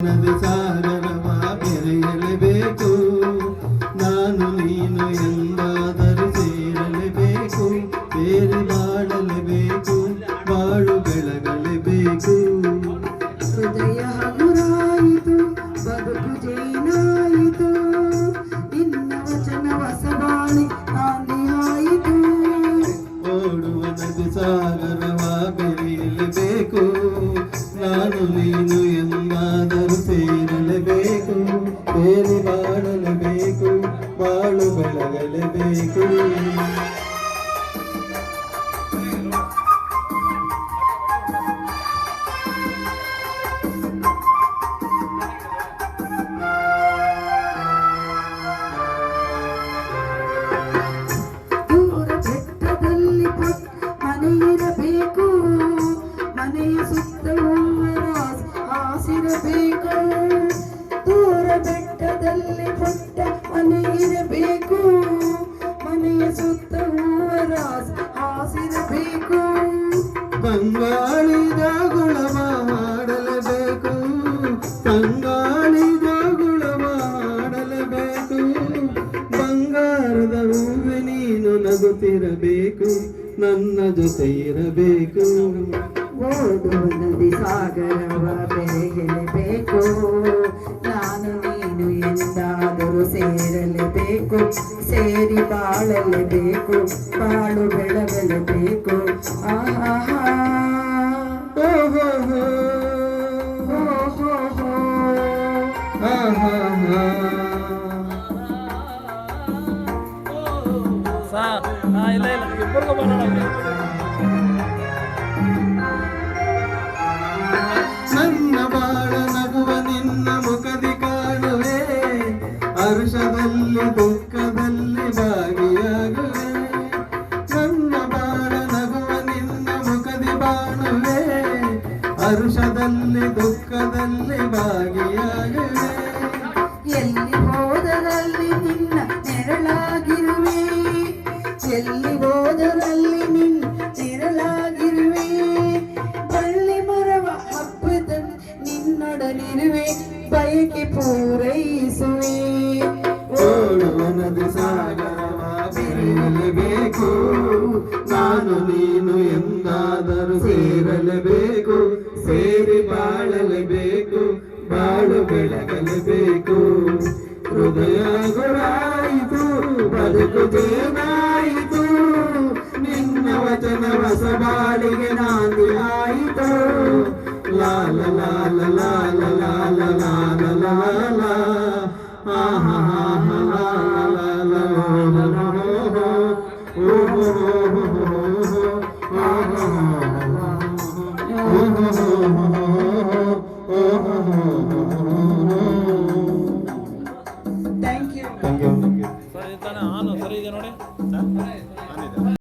ನದಿ ಸಾಗರವ ಬೆರೆಯಲೇಬೇಕು. ನಾನು ನೀನು ಎಂದಾದರೂ ಸೇರಲೇಬೇಕು. ಸೇರಿ ಬಾಳಲೇಬೇಕು, ಬಾಳು ಬೆಳಗಲೇಬೇಕು. ಹೃದಯ ಹಗುರಾಯಿತು, ಬದುಕು ಜೇನಾಯಿತು, ನಿನ್ನ ವಚನ ಹೊಸಬಾಳಿ ನಾಂದಿಯಾಯಿತು. ಓಡುವ ನದಿ ಸಾಗರವ ಬೆರೆಯಲೇಬೇಕು. ನಾನು ನೀನು ಎಂದಾದರೂ ಸೇರಲೇಬೇಕು. ಸೇರಿ ಬಾಳಲೇಬೇಕು, ಬಾಳು ಬೆಳಗಲೇಬೇಕು. ದೂರ ಬೆಟ್ಟದಲ್ಲಿ ಮನೆಯಿರಬೇಕು, ಮನೆಯ ಸುತ್ತ ಹಾಸಿರಬೇಕು. ದೂರ ಬೆಟ್ಟದಲ್ಲಿ ಪುಟ್ಟ ಮನೆಯಿರಬೇಕು, ಮನೆಯ ಸುತ್ತ ಹಾಸಿರಬೇಕು. ಬಂಗಾಳಿದ ಗುಳವ ಹಾಡಲೇಬೇಕು, ಬಂಗಾಳಿದ ಗುಳವ ಹಾಡಲೇಬೇಕು. ಬಂಗಾರದ ಹೂವೆ ನೀನು ನಗುತ್ತಿರಬೇಕು, ನನ್ನ ಜೊತೆ ಇರಬೇಕು. ಓಡುವ ನದಿ ಸಾಗರವ ಬೆರೆಯಲೇಬೇಕು. ನಾನು ನೀನು ಎಂದಾದರೂ ಸೇರಲೇಬೇಕು. ಸೇರಿ ಬಾಳಲೇಬೇಕು, ಬಾಳು ಬೆಳಗಲೇಬೇಕು. ಆಹಾ ಓಹೋ ಓಹೋ ಆಹಾ ಇಲ್ಲ ಇಲ್ಲ ಇಬ್ಬರಿಗೂ ಮಾಡೋಣ. ನನ್ನ ಬಾಳ ನಗುವ ನಿನ್ನ ಮುಖದಿ ಕಾಣುವೆ, ಹರ್ಷದಲ್ಲಿ ದುಃಖದಲ್ಲಿ ಭಾಗಿಯಾಗುವೆ. ನನ್ನ ಬಾಳ ನಗುವ ನಿನ್ನ ಮುಖದಿ ಬಾಣುವೆ, ಹರ್ಷದಲ್ಲಿ ದುಃಖದಲ್ಲಿ ಭಾಗಿಯಾಗುವೆ. ಎಲ್ಲಿ ಹೋದರಲ್ಲಿ ನಿನ್ನ ನೆರಳಾಗಿರುವೆ, ಎಲ್ಲಿ ಹೋದರಲ್ಲಿ ನಿನ್ನ ನೆರಳಾಗಿರುವೆ. ಬಳ್ಳಿ ಮರವ ಹಬ್ಬದ ನಿನ್ನೊಡನಿರುವೆ, ಬಯಕೆ ಪೂರೈಸುವೆ. ಓಡುವ ನದಿ ಸಾಗರವ ಬೆರೆಯಲೇಬೇಕು. ನಾನು ನೀನು ಎಂದಾದರೂ ಸೇರಲೇಬೇಕು. ಸೇರಿ ಬಾಳಲೇಬೇಕು, ಬಾಳು ಬೆಳಗಲೇಬೇಕು. ಹೃದಯ ಗುರಾಯಿತು, ಬದುಕು ಜೇನಾಯಿತು, ನಿನ್ನ ವಚನ ಹೊಸಬಾಳಿಗೆ ನಾಂದಿ ಆಯಿತು. ಲಾಲ ಲಾಲ ಲಾಲ ಲಾಲ ಲಾಲ ಲಾಲ ಆಹಾ ಲಾಲ ಲಾಲ